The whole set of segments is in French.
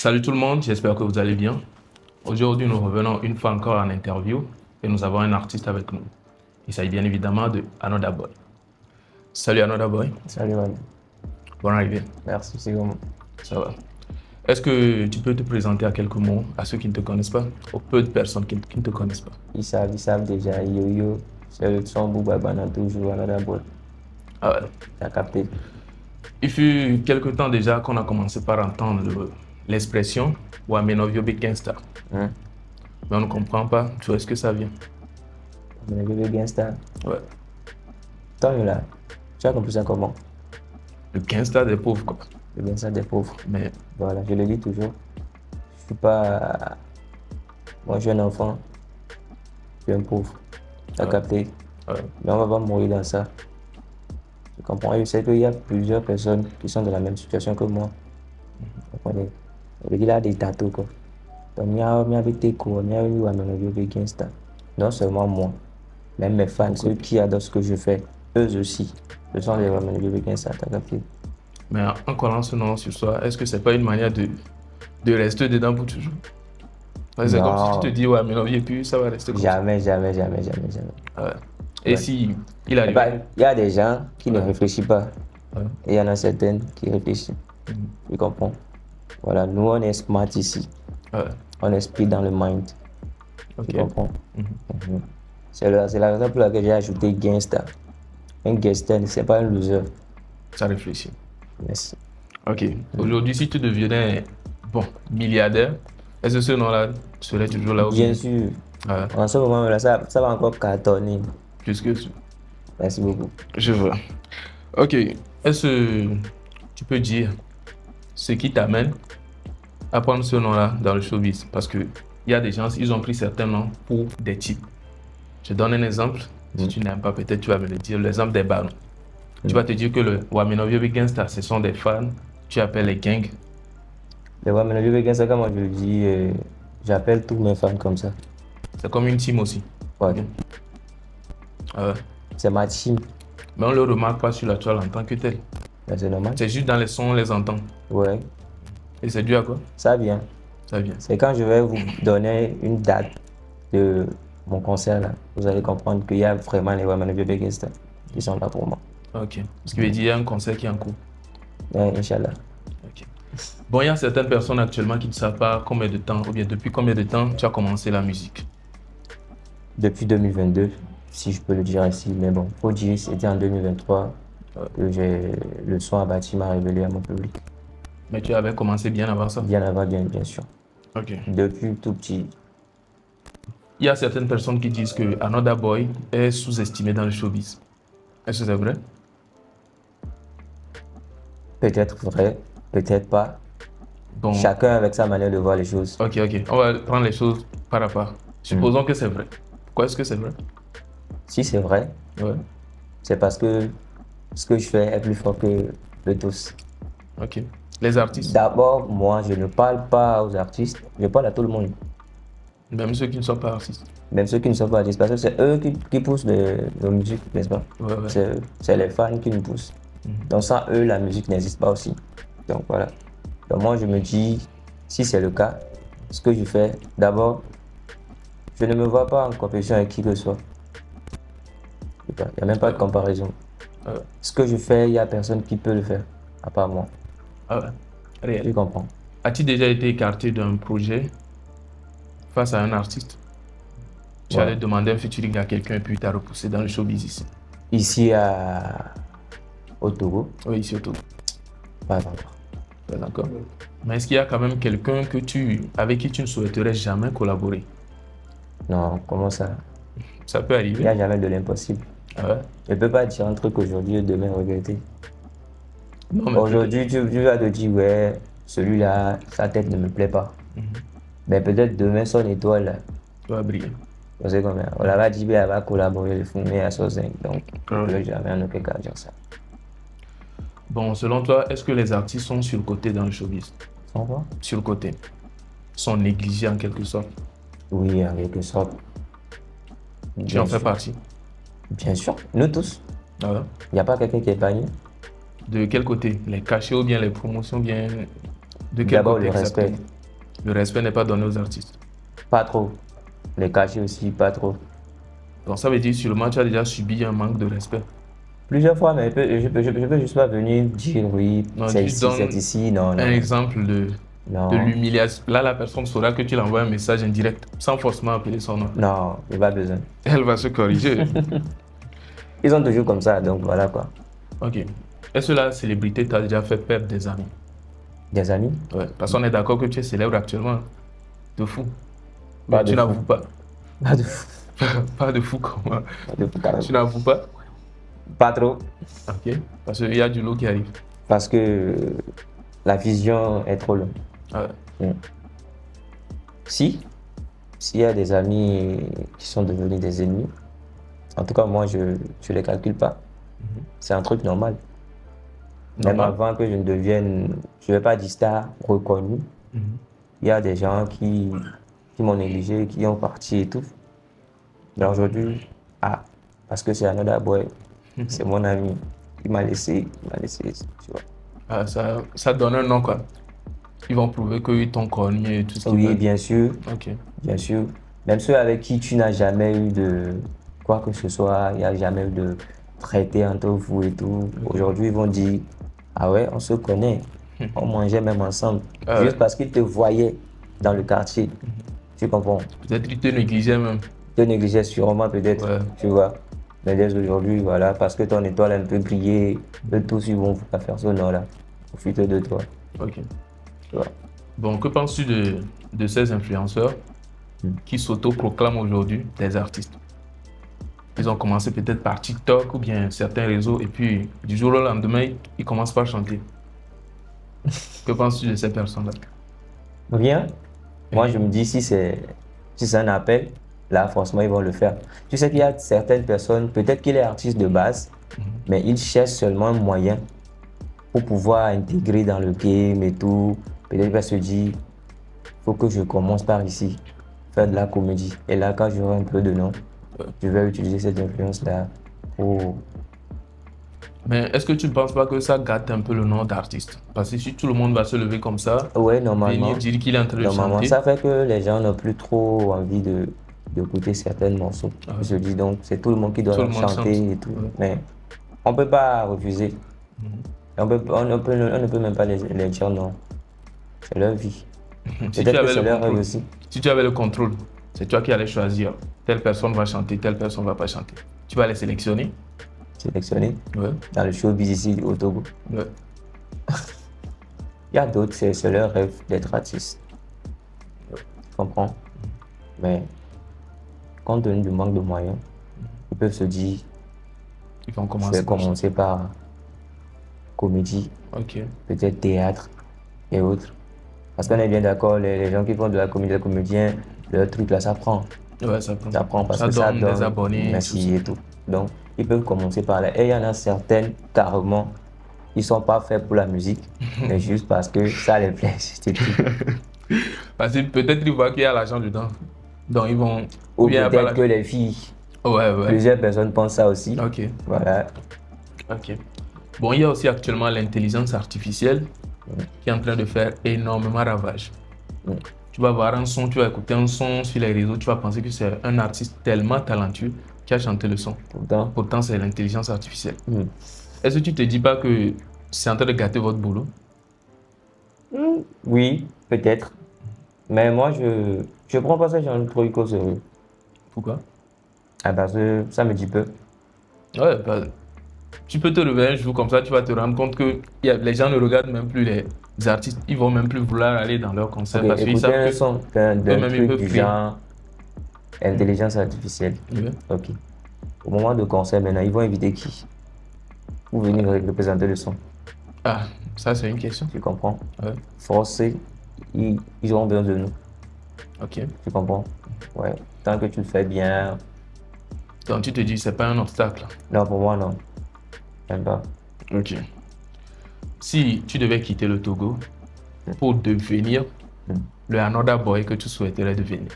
Salut tout le monde, j'espère que vous allez bien. Aujourd'hui, nous revenons une fois encore en interview et nous avons un artiste avec nous. Il s'agit bien évidemment de Another Boy. Salut Another Boy, Salut, man. bonne arrivée, Merci, c'est bon. ça va. Est-ce que tu peux te présenter à quelques mots à ceux qui ne te connaissent pas, aux peu de personnes qui ne te connaissent pas? Ils savent déjà. Yo-yo, c'est le son Boubabana toujours, Another Boy. Ah ouais. T'as capté? Il fut quelque temps déjà qu'on a commencé par entendre l'expression Wamenovio Big Gangsta. Hein? Mais on ne comprend pas d'où est-ce que ça vient. Mais le bébé gangsta. Ouais. Toi, là, tu as compris ça comment? Le gangsta des pauvres, quoi. Le gangsta des pauvres. Mais Voilà, je le dis toujours. Je suis pas. Moi, je suis un enfant. Je suis un pauvre. T'as Ouais. capté? ouais. Mais on va pas mourir dans ça. Tu comprends? Je sais qu'il y a plusieurs personnes qui sont dans la même situation que moi. Vous comprenez? Il y a des tatous, quoi. Donc, il y a des cours, il y a un bébé gangsta. Non seulement moi. Même mes fans, ceux qui adorent ce que je fais, eux aussi, ce sont des Roman Gangsta, t'as capté? Mais en collant ce nom sur soi, est-ce que c'est pas une manière de rester dedans pour toujours? Ouais, c'est comme si tu te Non, dis, ouais, mais non, et puis ça va rester comme ça. jamais, jamais, jamais, jamais, jamais. Ouais. Et Ouais. si il Eh arrive. ben, il y a des gens qui ne Ouais. réfléchissent pas, Ouais. et il y en a certaines qui réfléchissent. Mhm. Tu comprends? Voilà, nous on est smart ici, Ouais. on est speed dans le mind, Ok. tu comprends? Mhm. Mhm. C'est la raison pour laquelle j'ai ajouté Gangsta. Un gangster, c'est pas un loser. Ça réfléchit. Merci. Ok. Aujourd'hui, si tu devenais, bon, milliardaire, est-ce que ce nom-là serait toujours là ou Bien bien? sûr, Ouais. en ce moment-là, ça va encore cartonner. Plus que ça. Merci beaucoup. Je vois. Ok. Est-ce que tu peux dire ce qui t'amène à prendre ce nom-là dans le showbiz? Parce que il y a des gens, ils ont pris certains noms pour des types. Je donne un exemple. Si tu n'aimes pas, peut-être tu vas me le dire. L'exemple des barons. Tu vas te dire que le Wamenovio Big Gangsta, ce sont des fans. Tu appelles les gangs. Les voix mélodieux Gangsta, comme moi je le dis, j'appelle tous mes fans comme ça. C'est comme une team aussi. Ouais. Ok. Ah ouais. C'est ma team, Mais on ne le remarque pas sur la toile en tant que tel. mais c'est normal. C'est juste dans les sons, on les entend. Ouais, Et c'est dû à quoi? ça vient. Ça vient. C'est quand je vais vous donner une date de mon concert là, vous allez comprendre qu'il y a vraiment les voix mélodieux Gangsta qui sont là pour moi. Ok. Ce qui veut dire qu'il y a un concert qui est en cours. Ouais, Inch'Allah. Ok. Bon, il y a certaines personnes actuellement qui ne savent pas combien de temps, ou bien depuis combien de temps tu as commencé la musique. Depuis 2022, si je peux le dire ainsi, mais bon, faut dire, c'était en 2023 que le son Abati m'a révélé à mon public. Mais tu avais commencé bien avant ça. Bien avant, bien sûr. Ok. Depuis tout petit. Il y a certaines personnes qui disent que Another Boy est sous-estimé dans le showbiz. Est-ce que c'est vrai? Peut-être vrai, peut-être pas. Bon, Chacun avec sa manière de voir les choses. ok. On va prendre les choses par rapport. Supposons que c'est vrai. Pourquoi est-ce que c'est vrai? Si c'est vrai, Ouais. c'est parce que ce que je fais est plus fort que tous. Ok. Les artistes, D'abord, moi, je ne parle pas aux artistes, je parle à tout le monde. même ceux qui ne sont pas artistes. Même ceux qui ne sont pas artistes, parce que c'est eux qui poussent nos musiques, n'est-ce pas? Ouais. C'est les fans qui nous poussent. Donc sans eux, la musique n'existe pas aussi. Donc voilà. Donc moi, je me dis, si c'est le cas, ce que je fais, d'abord, je ne me vois pas en compétition avec qui que ce soit. Il n'y a même pas de comparaison. Ouais. Ce que je fais, il n'y a personne qui peut le faire, à part moi. Ah ouais. Réel. Tu comprends? As-tu déjà été écarté d'un projet face à un artiste? Tu Ouais. allais demander un featuring à quelqu'un et puis tu as repoussé dans le showbiz ici. Ici au Togo, Oui, ici au Togo. pas encore. Pas d'accord. Mais est-ce qu'il y a quand même quelqu'un avec qui tu ne souhaiterais jamais collaborer? Non, comment ça? Ça peut Il n'y a arriver. jamais de l'impossible. Ah ouais. Je ne peux pas dire un truc aujourd'hui et demain regretter. Non, mais Aujourd'hui, tu vas te dire, ouais, celui-là, sa tête ne me plaît pas. Mais peut-être demain, son étoile, là, tu vas briller. on sait combien. On va dire, elle va collaborer, le filmer à son 5. Donc, je ne Ouais. peux jamais en aucun cas dire ça. Bon, selon toi, est-ce que les artistes sont surcotés dans le showbiz? Sans quoi? Surcotés. Sont négligés en quelque sorte. Oui, en quelque sorte. Tu en fais sûr. partie. Bien sûr, nous tous. Ah ouais. Il n'y a pas quelqu'un qui est épargné. De quel côté? Les cachets ou bien les promotions, bien De quel D'abord, côté le respect. exactement? Le respect n'est pas donné aux artistes. Pas trop. Les cachets aussi, pas trop. Donc ça veut dire sûrement tu as déjà subi un manque de respect. Plusieurs fois, mais je peux juste pas venir dire oui, Non, c'est juste ici, c'est donne ici. Non, un non, non. exemple de Non, l'humiliation. Là, la personne saura que tu l'envoies un message indirect sans forcément appeler son nom. non, il n'y a pas besoin. Elle va se corriger. Ils sont toujours comme ça, donc voilà quoi. Ok. Est-ce que la célébrité t'a déjà fait perdre des amis? Des amis? Ouais. Parce qu'on est d'accord que tu es célèbre actuellement. De fou. Pas Mais de tu fou. n'avoues pas. Pas de fou. Pas de fou comment? Pas de fou quand même. Tu n'avoues pas? Pas trop. Ok. Parce qu'il y a du lot qui arrive. Parce que la vision est trop longue. Ah ouais. Si, s'il y a des amis qui sont devenus des ennemis, en tout cas, moi, je ne les calcule pas. C'est un truc normal. Même Normal. avant que je ne devienne, je ne vais pas dire star, reconnu, il y a des gens qui m'ont négligé, qui ont parti et tout. Mais aujourd'hui, parce que c'est another boy, c'est mon ami, il m'a laissé, tu vois. Ah, ça donne un nom, quoi. Ils vont prouver qu'ils t'ont connu et tout ce qu'ils Oui, veulent. bien sûr, Ok. bien sûr. Même ceux avec qui tu n'as jamais eu de quoi que ce soit, il n'y a jamais eu de traité entre vous et tout. Aujourd'hui, ils vont dire, ah ouais, on se connaît, on mangeait même ensemble. Ah ouais. Juste parce qu'ils te voyaient dans le quartier. Tu comprends? Peut-être qu'ils te négligeaient même. Te négligeaient sûrement peut-être, Ouais. tu vois. Mais dès aujourd'hui, voilà, parce que ton étoile a un peu brillé, eux tous ils vont pas faire ce nom-là. Profite de toi. Ok. Tu vois. Bon, que penses-tu de ces influenceurs qui s'autoproclament aujourd'hui des artistes? Ils ont commencé peut-être par TikTok ou bien certains réseaux et puis du jour au lendemain, ils commencent par chanter. Que penses-tu de ces personnes-là? Rien. Moi, je me dis, si c'est un appel, là, forcément, ils vont le faire. Tu sais qu'il y a certaines personnes, peut-être qu'il est artiste de base, mais il cherche seulement un moyen pour pouvoir intégrer dans le game et tout. Peut-être qu'il va se dire, faut que je commence par ici, faire de la comédie. Et là, quand j'aurai un peu de nom, je vais utiliser cette influence-là pour... Mais est-ce que tu ne penses pas que ça gâte un peu le nom d'artiste? Parce que si tout le monde va se lever comme ça, Ouais, normalement. venir dire qu'il est en train de Normalement, chanter. ça fait que les gens n'ont plus trop envie d'écouter certains morceaux. Ils se disent donc, c'est tout le monde qui doit Tout le monde chanter chante. et tout. Mais on ne peut pas refuser. On ne peut même pas les dire non. C'est leur vie. Si tu Peut-être que avais c'est le leur rêve contrôle, aussi. si tu avais le contrôle, c'est toi qui allais choisir. Telle personne va chanter, telle personne va pas chanter. Tu vas les sélectionner. Sélectionné Ouais. dans le showbiz ici au Togo. Ouais. Il y a d'autres, c'est leur rêve d'être artiste. Tu comprends? Mais compte tenu du manque de moyens, ils peuvent se dire, Ils vont je commencer vais par chanter. commencer par comédie, Ok. peut-être théâtre et autres. Parce qu'on est bien d'accord, les gens qui font de la comédie, les comédiens, leur truc là, ça prend. Ouais, ça prend. Ça prend parce Ça que ça donne donne des abonnés. merci et tout. Donc, ils peuvent commencer par là. Et il y en a certaines, carrément, ils sont pas faits pour la musique, mais juste parce que ça les plaît, c'est tout. Parce que peut-être ils voient qu'il y a l'argent dedans. Donc ils vont. Ou bien, il y a pas peut-être que les filles, Ouais, ouais. plusieurs personnes pensent ça aussi. Ok. Voilà. Ok. Bon, il y a aussi actuellement l'intelligence artificielle qui est en train de faire énormément ravage. Tu vas voir un son, tu vas écouter un son sur les réseaux, tu vas penser que c'est un artiste tellement talentueux qui a chanté le son. Pourtant c'est l'intelligence artificielle. Est-ce que tu te dis pas que c'est en train de gâter votre boulot? Oui, peut-être. Mais moi, je prends pas ça genre de truc au sérieux. Pourquoi? Parce que ça me dit peu. Ouais, bah, tu peux te réveiller un jour comme ça, tu vas te rendre compte que les gens ne regardent même plus les artistes, ils vont même plus vouloir aller dans leur concert parce qu'ils Écouter savent un que son d'un eux-mêmes ils truc peuvent du créer. genre intelligence artificielle. Ouais. Ok. Au moment de concert, maintenant, ils vont inviter qui? Pour venir représenter le son. Ah, ça c'est une question. Tu comprends? Ouais. Forcé, ils auront besoin de nous. Ok. Tu comprends? Ouais. Tant que tu le fais bien. Donc tu te dis c'est pas un obstacle. Non, pour moi, non. J'aime pas. Ok. Si tu devais quitter le Togo pour devenir le another boy que tu souhaiterais devenir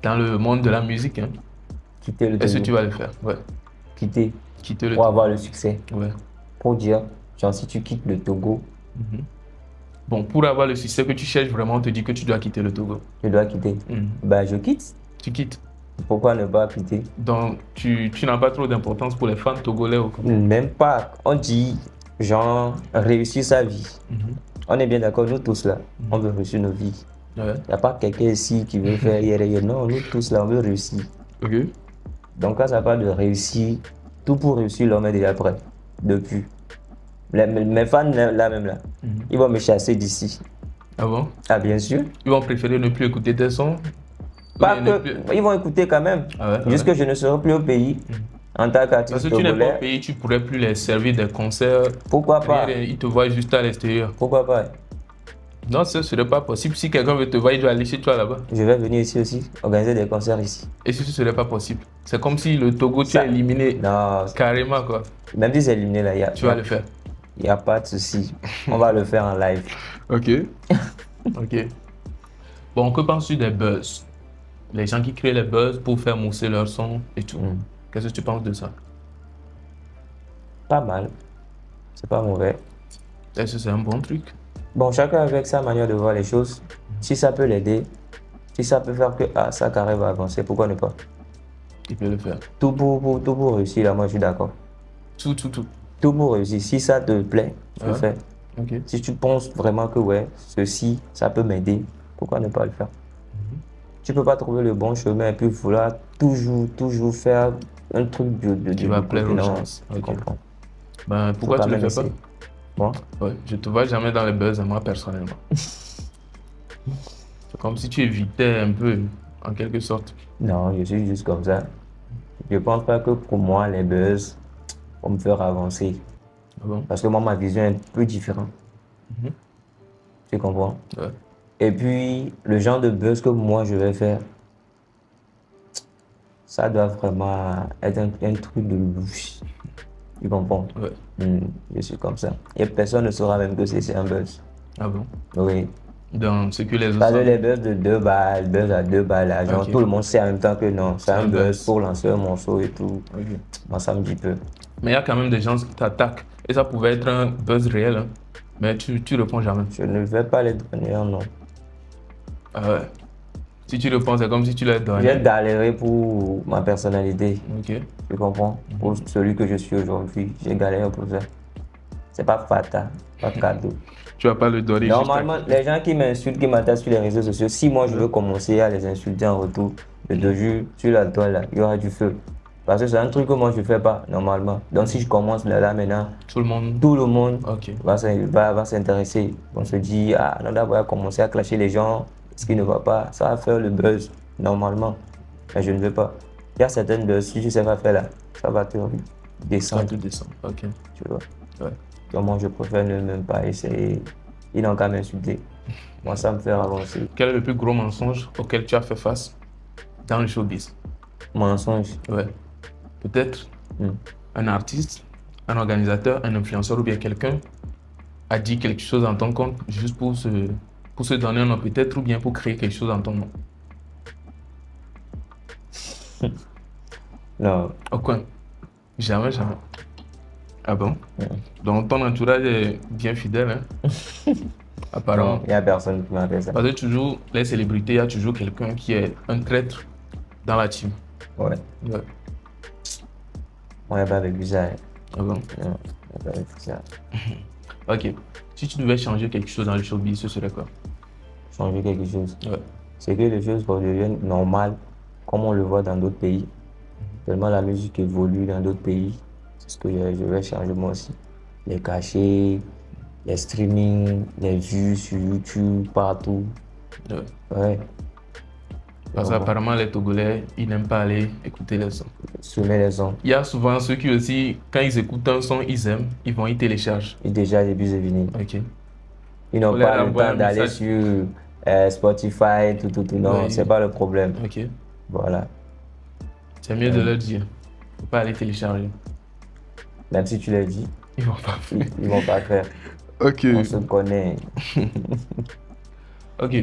dans le monde de la musique, hein, Quitter le est-ce que Togo. tu vas le faire? Ouais. Quitter Quitter le pour Togo. avoir le succès. Ouais. Pour dire, genre, si tu quittes le Togo, Bon, pour avoir le succès que tu cherches vraiment, on te dit que tu dois quitter le Togo. Je dois quitter. Ben, je quitte. Tu quittes. Pourquoi ne pas quitter? Donc, tu n'as pas trop d'importance pour les fans togolais ou comment? Même pas. On dit, genre, réussir sa vie. On est bien d'accord, nous tous là, on veut réussir nos vies. Ouais. Il n'y a pas quelqu'un ici qui veut faire hier. Non, nous tous là, on veut réussir. Ok. Donc, quand ça parle de réussir, tout pour réussir, l'homme est déjà prêt. Depuis. Mes fans là même là, ils vont me chasser d'ici. Ah bon? Ah, bien sûr. Ils vont préférer ne plus écouter tes sons? Pas que, ils vont écouter quand même. Ah ouais, Jusque je ne serai plus au pays en tant Parce qu'artiste que tu n'es pas au togolais. pays, tu pourrais plus les servir des concerts. Pourquoi pas? Ils te voient juste à l'extérieur. Pourquoi pas? Non, ce ne serait pas possible. Si quelqu'un veut te voir, il doit aller chez toi là-bas. Je vais venir ici aussi, organiser des concerts ici. Et si ce ne serait pas possible? C'est comme si le Togo, tu Ça- as éliminé Non, carrément quoi. même si c'est éliminé là, Tu vas le faire. il n'y a pas de souci. On va le faire en live. Ok. Ok. Bon, que penses-tu des buzz? Les gens qui créent les buzz pour faire mousser leur son et tout. Qu'est-ce que tu penses de ça? Pas mal. C'est pas mauvais. Est-ce que c'est un bon truc? Bon, chacun avec sa manière de voir les choses. Si ça peut l'aider, si ça peut faire que sa carrière va avancer, pourquoi ne pas? Il peut le faire. Tout pour réussir, là, moi je suis d'accord. Tout. Tout pour réussir. Si ça te plaît, tu le fais. Ok. Si tu penses vraiment que ouais, ceci, ça peut m'aider, pourquoi ne pas le faire? Tu peux pas trouver le bon chemin et puis vouloir toujours faire un truc Qui va plaire aux gens. Tu comprends. Ben, pourquoi tu ne le fais pas? Moi? Ouais, je te vois jamais dans les buzz, moi personnellement. C'est comme si tu évitais un peu, en quelque sorte. Non, je suis juste comme ça. Je pense pas que pour moi, les buzz vont me faire avancer. Ah bon? Parce que moi, ma vision est un peu différente. Tu comprends? Ouais. Et puis, le genre de buzz que moi, je vais faire, ça doit vraiment être un truc de louche. Tu comprends? Ouais. Je suis comme ça. Et personne ne saura même que c'est un buzz. Ah bon? Oui. Donc, ce que les autres Pas de savent. les buzz de 2 balles, buzz à 2 balles, là. Genre, tout le monde sait en même temps que non, c'est un buzz pour lancer un morceau et tout. Ok. Moi, ça me dit peu. Mais il y a quand même des gens qui t'attaquent. Et ça pouvait être un buzz réel, hein. Mais tu réponds jamais. Je ne vais pas les donner un nom. Ah ouais. Si tu réponds, c'est comme si tu l'as donné. J'ai galéré pour ma personnalité. Ok. Tu comprends? Pour celui que je suis aujourd'hui, j'ai galéré pour ça. C'est pas fatal, pas cadeau. Tu vas pas le donner. Normalement, les gens qui m'insultent, qui m'attaquent sur les réseaux sociaux, si moi je veux commencer à les insulter en retour, je te jure, sur la toile, là, il y aura du feu. Parce que c'est un truc que moi je fais pas normalement. Donc si je commence là maintenant, Tout le monde. Ok. va s'intéresser. On se dit, ah, non, d'abord commencer à clasher les gens, ce qui ne va pas, ça va faire le buzz normalement. Mais je ne veux pas. Il y a certaines buzz, si tu sais pas faire là, ça va te Ça descendre. te descend. Ok. Tu vois. Ouais. Donc moi je préfère ne même pas essayer. Ils n'ont qu'à m'insulter. Moi ça me fait avancer. Quel est le plus gros mensonge auquel tu as fait face dans le showbiz? Mensonge. Ouais. Peut-être un artiste, un organisateur, un influenceur ou bien quelqu'un a dit quelque chose en ton compte juste pour se donner un nom peut-être ou bien pour créer quelque chose en ton nom. Non. Aucun. Jamais. Ah bon? Donc ton entourage est bien fidèle, hein? Apparemment. Il n'y a personne qui m'a fait ça. Parce que toujours, les célébrités, il y a toujours quelqu'un qui est un traître dans la team. Ouais. Ouais. On n'a pas vécu ça. Ah bon? Non, on n'a pas vécu ça. Ok. Si tu devais changer quelque chose dans le showbiz, ce serait quoi? Changer quelque chose. Ouais. C'est que les choses redeviennent normales comme on le voit dans d'autres pays. Tellement la musique évolue dans d'autres pays. C'est ce que je vais changer moi aussi. Les cachets, les streamings, les vues sur YouTube, partout. Ouais. Ouais. Parce qu'apparemment, les Togolais, ils n'aiment pas aller écouter les sons. Semer les sons. Il y a souvent ceux qui aussi, quand ils écoutent un son, ils aiment, ils téléchargent. Et déjà, les bus est venu. Ok. Ils n'ont Faut leur pas le envoyer temps un d'aller message. sur Spotify, tout. Non, Oui. c'est pas le problème. Ok. Voilà. C'est mieux de leur dire. Faut pas aller télécharger. Même si tu l'as dit, Ils vont pas faire. ils vont pas faire. Ok. On se connaît. Ok.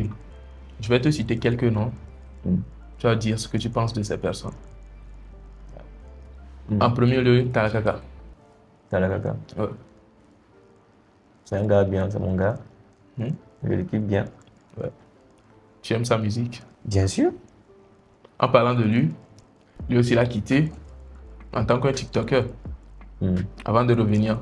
Je vais te citer quelques noms. Tu vas dire ce que tu penses de ces personnes. En premier lieu, Talakaka. Talakaka. Ouais. C'est un gars bien, c'est mon gars. Je le kiffe bien. Ouais. Tu aimes sa musique? Bien sûr. En parlant de lui aussi l'a quitté en tant qu'un TikToker avant de venir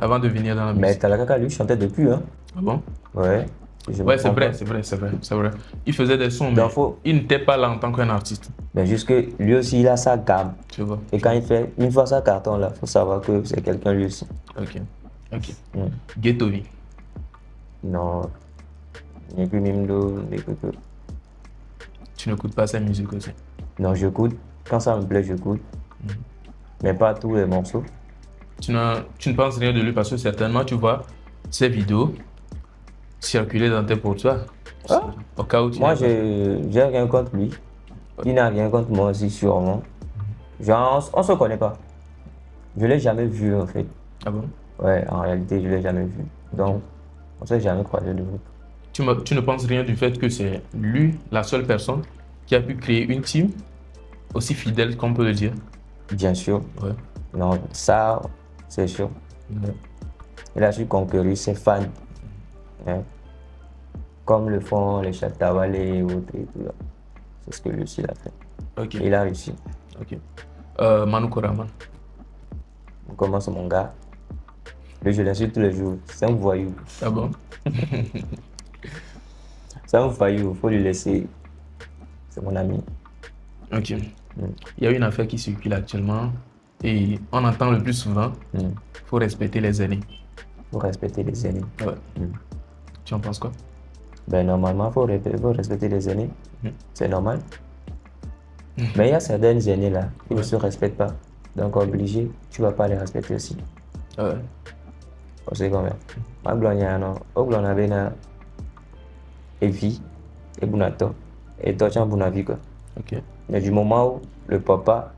dans la Mais musique. Talakaka, lui, chantait depuis, hein. Ah bon? Ouais. Je me Ouais, c'est trompe vrai, pas. c'est vrai. Il faisait des sons, mais Donc, il n'était pas là en tant qu'un artiste. Mais jusque lui aussi, il a sa gamme. Tu vois? Et quand il fait une fois sa carton là, faut savoir que c'est quelqu'un lui aussi. Ok. Ghetto Vie. Non. Ni plus Mimdo, ni que. Tu n'écoutes pas sa musique aussi? Non, j'écoute. Quand ça me plaît, j'écoute. Mais pas tous les morceaux. Tu ne penses rien de lui parce que certainement tu vois ses vidéos circuler dans tes portoirs. Ah. Au cas où tu Moi, n'as pas- j'ai rien contre lui. Il n'a rien contre moi aussi, sûrement. Genre, on se connaît pas. Je l'ai jamais vu en fait. Ah bon? Ouais, en réalité, je l'ai jamais vu. Donc, on s'est jamais croisé de route. Tu ne penses rien du fait que c'est lui, la seule personne, qui a pu créer une team aussi fidèle qu'on peut le dire? Bien sûr. Ouais. Non, ça, c'est sûr. Ouais. Il a su conquérir ses fans. Hein. Comme le font les Chatawale et autres et tout là. C'est ce que lui aussi il a fait. Ok. Il a réussi. Ok. Manu Koraman. Comment c'est mon gars? Lui, je l'insulte tous les jours. C'est un voyou. Ah bon? C'est un voyou, faut lui laisser. C'est mon ami. Ok. Il y a une affaire qui circule actuellement et on entend le plus souvent, faut respecter les aînés. Faut respecter les aînés. Ouais. Tu en penses quoi? Ben normalement, faut respecter les aînés. C'est normal. Mais il y a certaines aînés là qui ne se respectent pas. Donc obligé, tu vas pas les respecter aussi. Ouais. On sait combien. Ma gloire, on avait na Evi et Bunato. Et toi, tu as Bunavi quoi. Ok. Mais du moment où le papa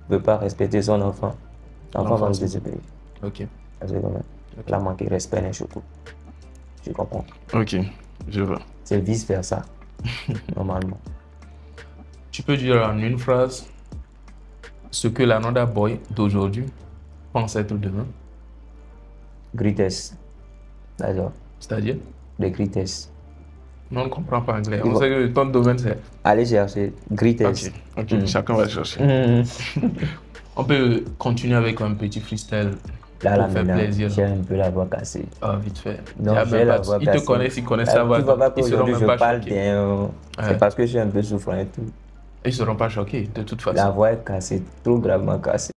ne veut pas respecter son enfant, l'enfant va nous désobéir. Ok. On sait combien. Là, manquer respect d'un choco. Tu comprends? Ok, je vois. C'est vice versa, normalement. Tu peux dire en une phrase ce que l'Another Boy d'aujourd'hui pense être demain? Greatest. D'accord. C'est-à-dire? Les greatest. Non, on ne comprend pas anglais. On sait que ton domaine c'est. Allez chercher greatest. Ok, chacun va chercher. On peut continuer avec un petit freestyle Là, pour faire plaisir. j'ai un peu la voix cassée. Ah, vite fait. Non, j'ai la voix Ils cassée. te connaissent, ils connaissent ta voix. Tu vois pas Ils seront qu'aujourd'hui même je pas parle choqués. bien. C'est parce que je suis un peu souffrant et tout. Ils ne seront pas choqués, de toute façon. La voix est cassée, trop gravement cassée.